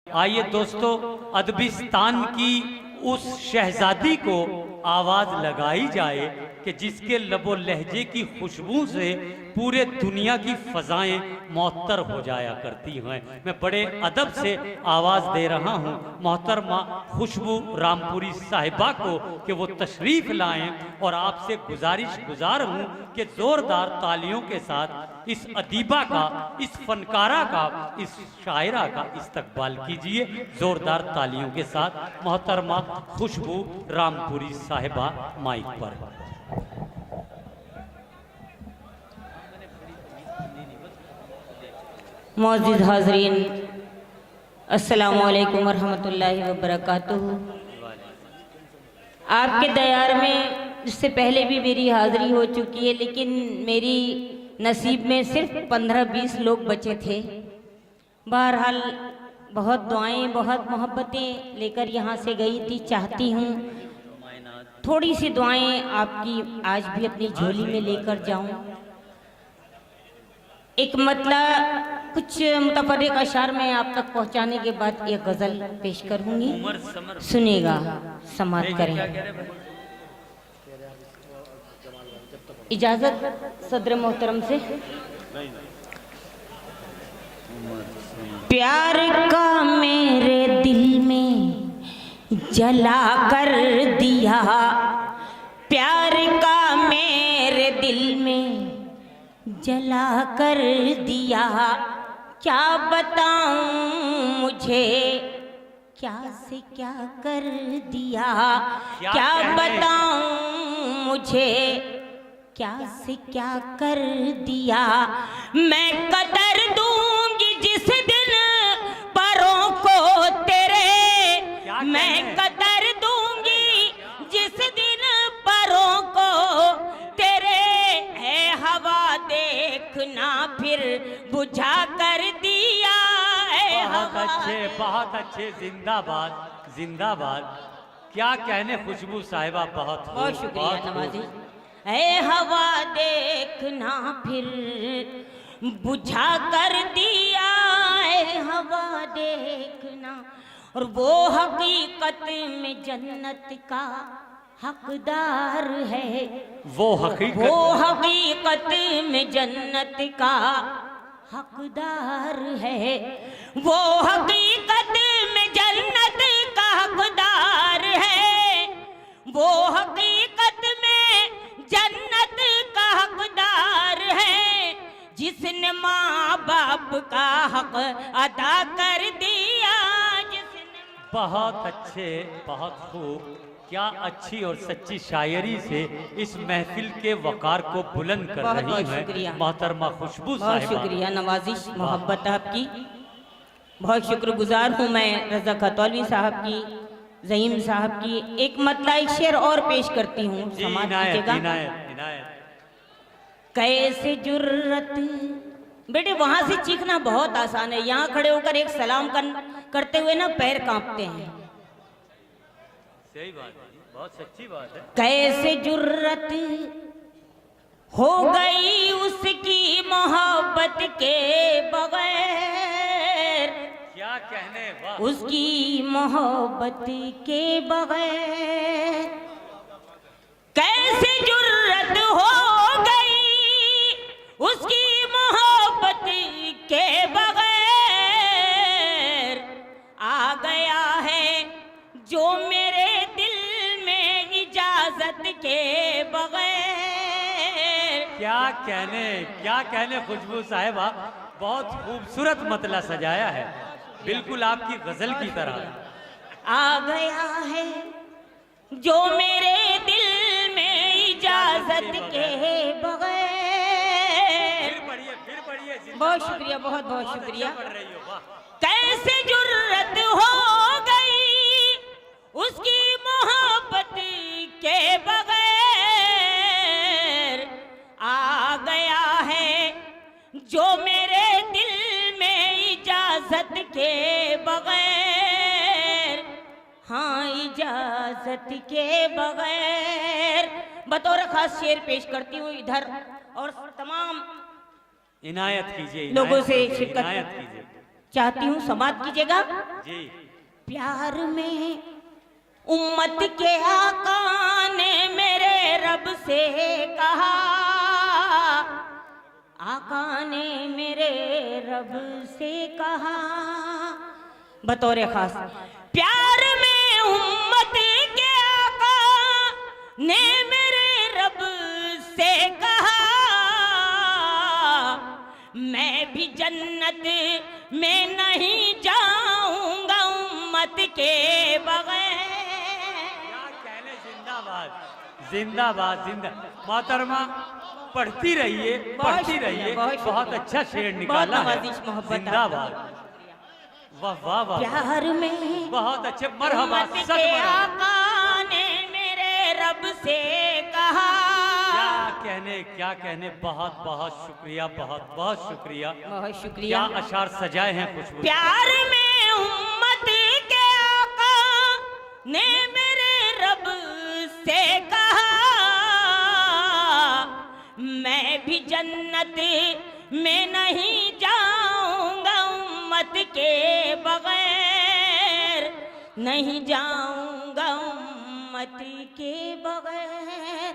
आइए दोस्तों, अदबिस्तान की उस शहजादी को आवाज लगाई जाए कि जिसके लबो लहजे की खुशबू से पूरे दुनिया की फजाएं मअत्तर हो जाया करती हैं। मैं बड़े अदब से आवाज़ दे रहा हूँ मोहतरमा खुशबू रामपुरी साहिबा को कि वो तशरीफ़ लाएं, और आपसे गुजार हूँ कि ज़ोरदार तालियों के साथ इस अदीबा का, इस फनकारा का, इस शायरा का इस्तकबाल कीजिए। ज़ोरदार तालियों के साथ मोहतरमा खुशबू रामपुरी साहिबा माइक पर। मौजूद हाजरीन, अस्सलामु अलैकुम वरहमतुल्लाहि वबरकातुहू। आपके दयार में इससे पहले भी मेरी हाज़िरी हो चुकी है, लेकिन मेरी नसीब में सिर्फ 15-20 लोग बचे थे। बहरहाल बहुत दुआएं, बहुत मोहब्बतें लेकर यहाँ से गई थी। चाहती हूँ थोड़ी सी दुआएं आपकी आज भी अपनी झोली में लेकर जाऊँ। एक मतलब कुछ मुतफर्रिक अशार में आप तक पहुंचाने के बाद एक गजल पेश करूंगी, सुनेगा, समात करें। इजाजत सदर मोहतरम से। प्यार का मेरे दिल में जला कर दिया, प्यार का मेरे दिल में जला कर दिया। क्या बताऊं मुझे क्या से क्या कर दिया, क्या बताऊं मुझे क्या से क्या कर दिया। मैं कदर दूंगी जिस दिन परों को तेरे, मैं कदर दूंगी जिस दिन परों को तेरे। है हवा देखना फिर बुझा कर दिया। बहुत अच्छे, जिंदाबाद जिंदाबाद। क्या कहने खुशबू साहिबा, बहुत शुक्रिया नवाजी। है हवा देखना फिर बुझा कर दिया, है हवा देखना। और वो हकीकत में जन्नत का हकदार है, वो हकीकत में जन्नत का हकदार है, वो हकीकत में जन्नत का हकदार है, वो हकीकत में जन्नत का हकदार है। जिसने माँ बाप का हक अदा कर दिया, जिसने। बहुत अच्छे, बहुत खूब। क्या अच्छी और सच्ची शायरी से इस महफिल के वकार को बुलंद कर रही है मोहतरमा खुशबू साहिबा। बहुत शुक्रिया, नवाजिश, मोहब्बत आपकी। बहुत शुक्रगुजार हूँ मैं रज़ा खतौलवी साहब की, ज़हीम साहब की। एक मतलब एक शेर और पेश करती हूँ, समाज कीजिएगा। कैसे जुर्रत, बेटे वहां से चीखना बहुत आसान है, यहाँ खड़े होकर एक सलाम करते हुए ना पैर कांपते हैं। सही बात है, बहुत सच्ची बात है। कैसे जुर्रत हो गई उसकी मोहब्बत के बगैर, क्या कहने, वाह। उसकी मोहब्बत के बगैर कैसे जुर्रत हो गई उसकी मोहब्बत के बगैर। आ गया है जो मेरे दिल में इजाजत के बगैर। क्या कहने खुशबू साहिबा, बहुत खूबसूरत मतला सजाया है, बिल्कुल आपकी गजल की तरह। आ गया है जो मेरे दिल में इजाजत के बगैर। फिर पढ़िए। बहुत शुक्रिया, बहुत बहुत शुक्रिया। कैसे जुर्रत हो गई उसकी मोहब्बत के बगैर। आ गया है जो मेरे दिल में इजाजत के बगैर, हाँ इजाजत के बगैर। बतौर खास शेर पेश करती हूँ इधर, और तमाम इनायत कीजिए, लोगों से शिरकत इनायत कीजिए। चाहती हूँ समाप्त कीजिएगा। जी। प्यार में उम्मत के आका ने मेरे रब से कहा, आका ने मेरे रब से कहा, बतौर खास प्यार में उम्मत के आका ने मेरे रब से कहा, मैं भी जन्नत में नहीं जाऊंगा उम्मत के बगैर। क्या कहने, जिंदाबाद जिंदाबाद जिंदा। मोहतरमा पढ़ती रहिए, पढ़ती रहिए, बहुत अच्छा शेर निकाला है। जिंदाबाद, वाह वाह वाह। प्यार में बहुत अच्छे, मरहबा, उम्मत के आका ने मेरे रब से कहा। क्या कहने, बहुत बहुत शुक्रिया, बहुत बहुत शुक्रिया, बहुत शुक्रिया। क्या अशार सजाए हैं कुछ। प्यार में उम्मत के आका ने मेरे रब से कहा, मैं भी जन्नत में नहीं जाऊंगा उम्मत के बगैर, नहीं जाऊंगा उम्मत के बगैर।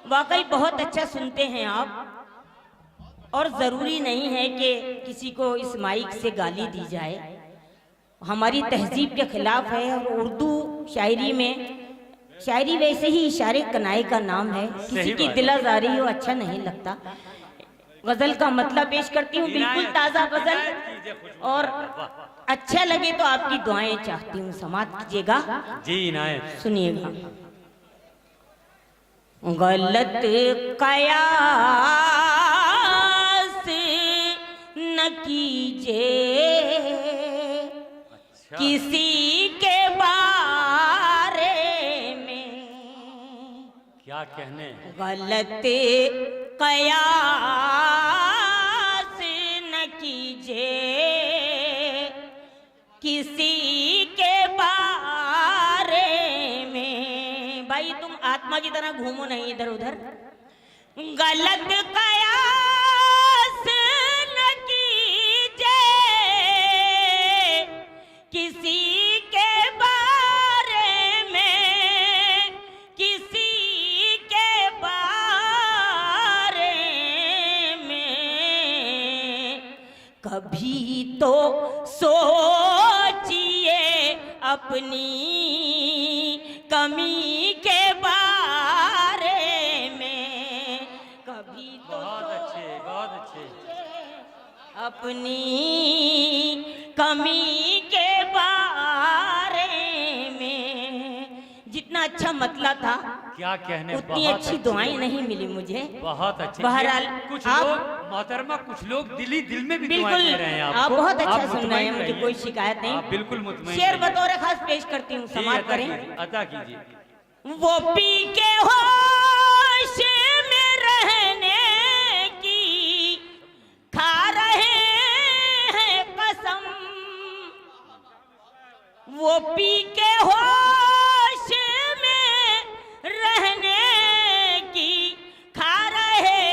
वाकई बहुत अच्छा सुनते हैं आप, और ज़रूरी नहीं है कि किसी को इस माइक से गाली दी जाए, हमारी तहजीब के खिलाफ है। और उर्दू शायरी में, शायरी वैसे ही इशारे कनाए का नाम है, किसी की दिलाजारी हो अच्छा नहीं लगता। गज़ल का मतलब पेश करती हूँ, बिल्कुल ताज़ा गज़ल, और अच्छा लगे तो आपकी दुआएं चाहती हूँ, समाप्त कीजिएगा। जी इनायत। सुनिएगा। गलत कयास न कीजिए किसी के बारे में, क्या कहने, गलत कयास न कीजिए किसी के बारे में। भाई तुम आत्मा की तरह घूमो नहीं इधर उधर। गलत कयास न कीजिए किसी के बारे में, किसी के बारे में। कभी तो सोचिए अपनी कमी के बारे में, कभी तो बहुत अच्छे अपनी कमी के बारे में। जितना अच्छा मतला था, क्या कहने, उतनी अच्छी दुआएं नहीं मिली मुझे। बहुत अच्छे। बहरहाल कुछ आप लोग मोहतरमा, कुछ लोग दिल में भी दुआएं बिल्कुल दे रहे हैं आपको। आप बहुत अच्छा आप सुन रहे हैं, मुतमईन मुझे रहिए। कोई शिकायत नहीं। आप बिल्कुल मुतमईन शेर रहिए। बतौर खास पेश करती हूँ, जी, समाप्त अता करें। कीजिए, अता कीजिए। वो पी के होश में रहने की खा रहे हैं कसम, वो पी के होश में रहने की खा रहे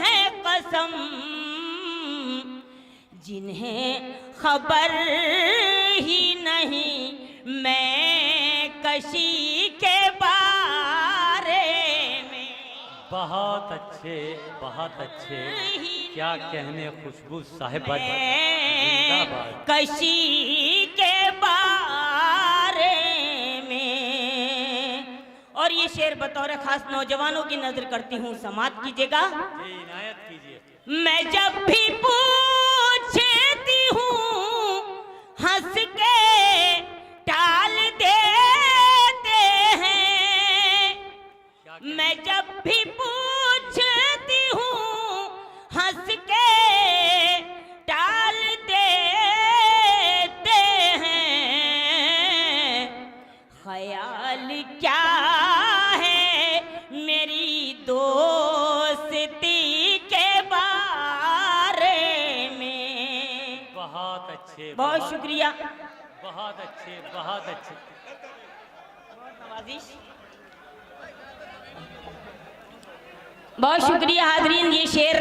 हैं कसम, जिन्हें खबर ही नहीं मैं कशी के बारे में। बहुत अच्छे, बहुत अच्छे, क्या कहने, खुशबू साहिबा जिंदाबाद। कशी के बारे में। और ये शेर बतौर खास नौजवानों की नजर करती हूँ, समाप्त कीजिएगा। जी इनायत कीजिए। मैं जब भी पूछती हूँ हंस के टाल देते हैं, मैं जब भी पूछती हूँ हंस के टाल देते हैं। ख्याल क्या है मेरी दोस्ती के बारे में। बहुत अच्छे, बहुत शुक्रिया। बहुत अच्छे, बहुत अच्छे। बहुत शुक्रिया हाजरीन। ये शेर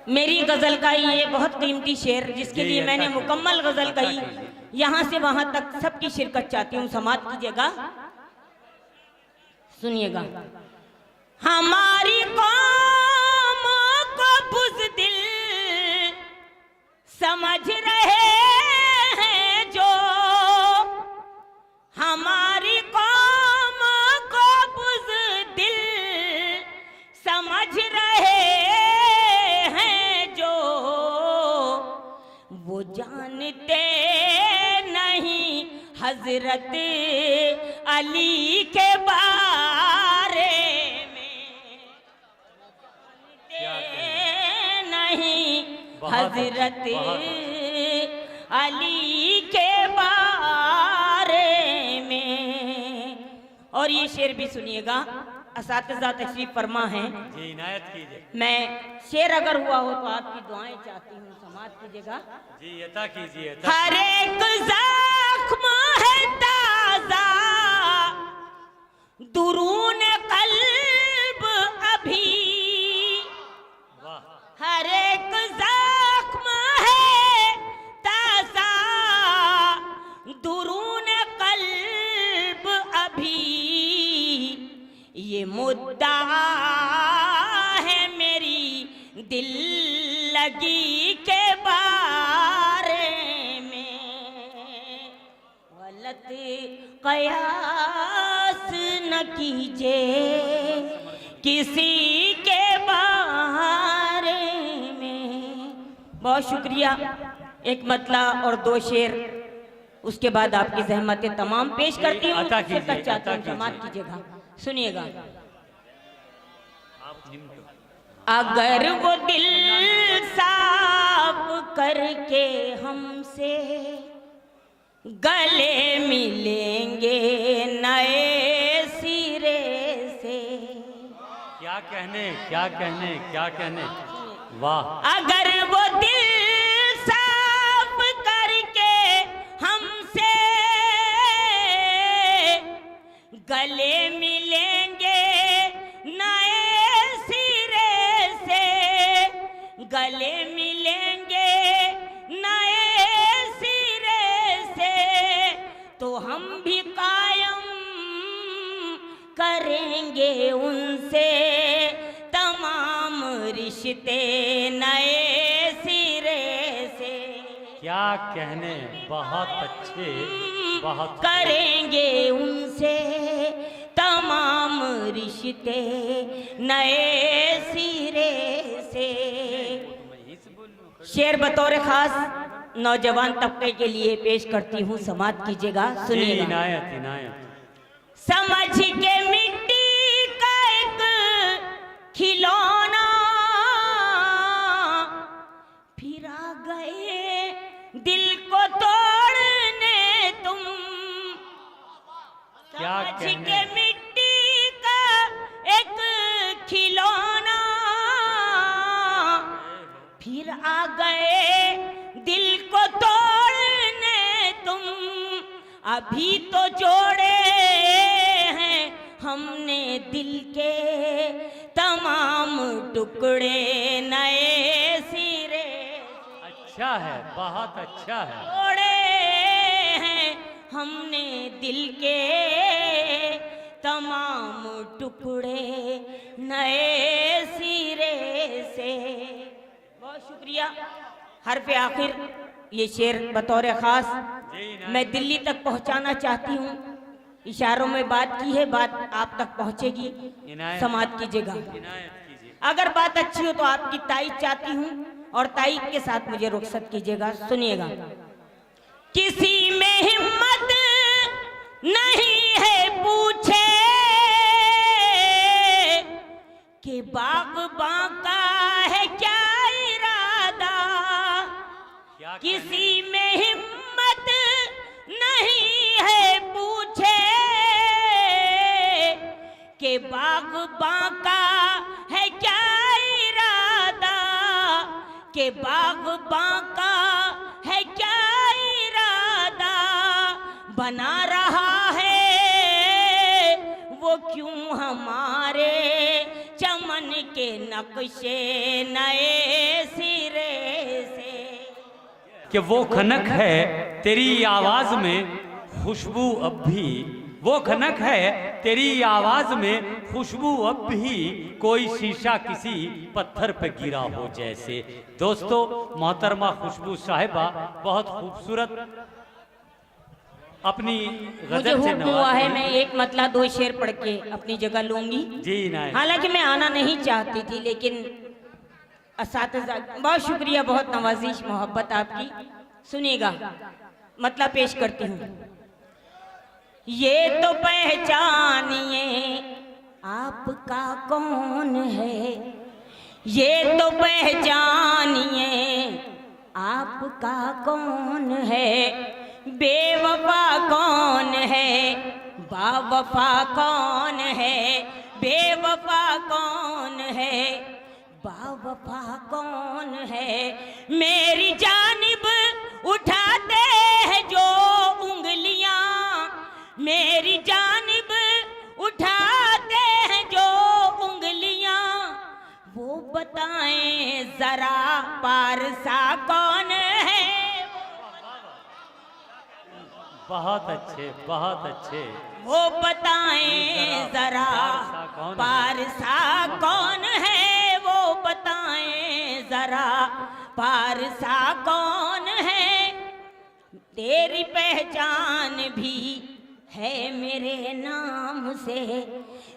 मेरी गजल का ये बहुत कीमती शेर जिसके जी, लिए मैंने अता मुकम्मल गजल अता कही, कीजिए। यहाँ से वहां तक सबकी शिरकत चाहती हूँ, समाप्त कीजिएगा, सुनिएगा। हमारी कौम को बुज़दिल समझ रहे हैं जो, हमारी कौम को बुज़दिल समझ रहे हैं जो, वो जानते नहीं हजरत अली के बारे में, नहीं हजरत अली के बारे में। और ये शेर भी सुनिएगा, असातिज़ा तशरीफ फरमा हैं। जी इनायत कीजिए। मैं शेर अगर हुआ हो तो आपकी दुआएं चाहती हूँ, समाप्त कीजिएगा। जी अता कीजिए। हर एक ज़ख्म है ताज़ा, दुरून कल्ब अभी, वाह हर एक ज़ख्म है ताज़ा, दुरून कल्ब अभी, ये मुद्दा है मेरी दिल लगी के बारे में, गलत कयास न कीजिए किसी के बारे में। बहुत शुक्रिया। एक मतला और दो शेर, उसके बाद आपकी ज़हमतें तमाम पेश करती हूँ, अता कीजिए, शिरकत चाहती हूँ, अता समाप्त कीजिएगा, सुनिएगा। आप निम्न अगर वो दिल साफ करके हमसे गले मिलेंगे नए सिरे से, क्या कहने क्या कहने क्या कहने, वाह अगर वो दिल साफ करके हमसे गले मिलेंगे नए सिरे से, गले मिलेंगे नए सिरे से, तो हम भी कायम करेंगे उनसे तमाम रिश्ते नए सिरे से, क्या कहने, बहुत अच्छे, बहुत करेंगे उनसे तमाम रिश्ते नए सिरे से। शेर बतौर खास नौजवान तबके के लिए पेश करती हूँ, समाप्त कीजिएगा, जी सुनिएगा। इनायत इनायत। समझ के मिट्टी का एक खिलौना फिर आ गए दिल को तोड़ने तुम, क्या समझ कहने। के मिट्टी का एक खिलौना फिर आ गए दिल को तोड़ने तुम, अभी तो जोड़े हैं हमने दिल के तमाम टुकड़े नए सिरे, अच्छा है, बहुत अच्छा है। जोड़े हैं हमने दिल के तमाम टुकड़े नए सिरे से। बहुत शुक्रिया। हरफ आखिर ये शेर बतौर खास मैं दिल्ली तक पहुंचाना चाहती हूँ, इशारों में बात की है, बात आप तक पहुंचेगी, इनायत। समाप्त कीजिएगा। इनायत कीजिए। अगर बात अच्छी हो तो आपकी तारीफ चाहती हूँ और तारीफ के साथ मुझे रुखसत कीजिएगा, सुनिएगा। किसी में हिम्मत नहीं है पूछे कि बाग़बां का है क्या इरादा, क्या किसी में हिम्मत नहीं है पूछे कि बाग़बां का है क्या इरादा, कि बाग़बां का है क्या इरादा, बना रहा है वो क्यों हमारे चमन के नक्शे नए सिरे से। कि वो खनक है तेरी आवाज में खुशबू अब भी, वो खनक है तेरी आवाज में खुशबू अब भी, कोई शीशा किसी पत्थर पे गिरा हो जैसे। दोस्तों, मोहतरमा खुशबू साहिबा बहुत खूबसूरत अपनी मुझे गजल से हुक्म हुआ है, नवाजी। मैं एक मतला दो शेर पढ़ के अपनी जगह लूंगी। जी नाय। हालांकि मैं आना नहीं चाहती थी, लेकिन असातिज़ा, बहुत शुक्रिया, बहुत नवाजिश मोहब्बत आपकी। सुनिएगा, मतलब पेश करती हूँ। ये तो पहचानिए आपका कौन है, ये तो पहचानिए आपका कौन है, बेवफा कौन है, बावफा कौन है, बेवफा कौन है, बावफा कौन है। मेरी जानिब उठाते हैं जो उंगलियां, मेरी जानिब उठाते हैं जो उंगलियां, वो बताएं जरा पारसा कौन है। बहुत अच्छे, बहुत अच्छे। वो बताएं जरा पारसा कौन है, वो बताएं जरा पारसा कौन है। तेरी पहचान भी है मेरे नाम से,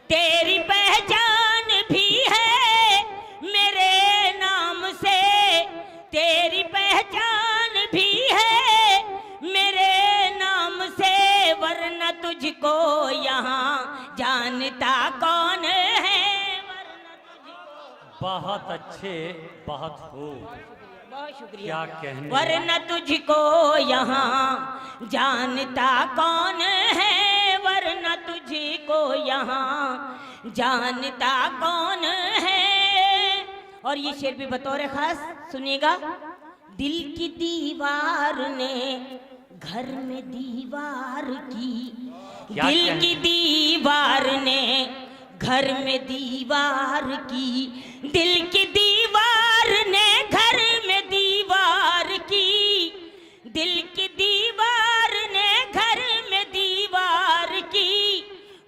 तेरी पहचान भी है मेरे नाम से, तेरी पहचान भी है मेरे नाम से, वरना तुझको यहाँ जानता कौन है, वरना तुझको। बहुत अच्छे, बहुत खूब, बहुत शुक्रिया। क्या कहने। वरना तुझको यहाँ जानता कौन है, वरना तुझको यहाँ जानता कौन है। और ये शेर भी बतौर खास सुनिएगा। दिल की दीवार ने घर में दीवार की, दिल की दीवार ने घर में दीवार की, दिल की दीवार ने घर में दीवार की, दिल की दीवार ने घर में दीवार की,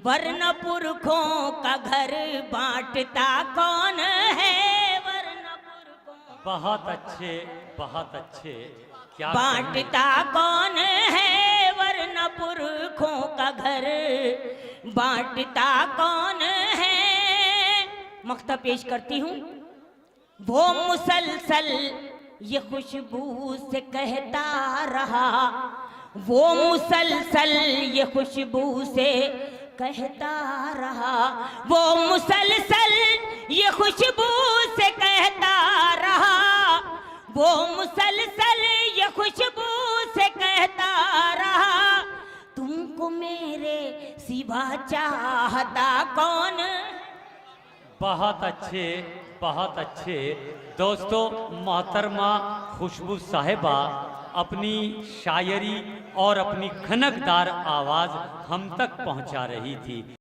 वरना पुरखों का घर बांटता कौन है, वरना पुरखों। बहुत अच्छे, बहुत अच्छे, क्या बांटता कौन है, वरना पुरखों का घर बांटता कौन है। मख्ता पेश करती हूँ। वो मुसलसल ये खुशबू से कहता रहा, वो मुसलसल ये खुशबू से कहता रहा, वो मुसलसल ये खुशबू से कहता रहा, वो मुसलसल ये खुशबू से कहता रहा, तुमको मेरे सिवा चाहता कौन। बहुत अच्छे, बहुत अच्छे। दोस्तों, मोहतरमा खुशबू साहिबा अपनी शायरी और अपनी खनकदार आवाज़ हम तक पहुंचा रही थी।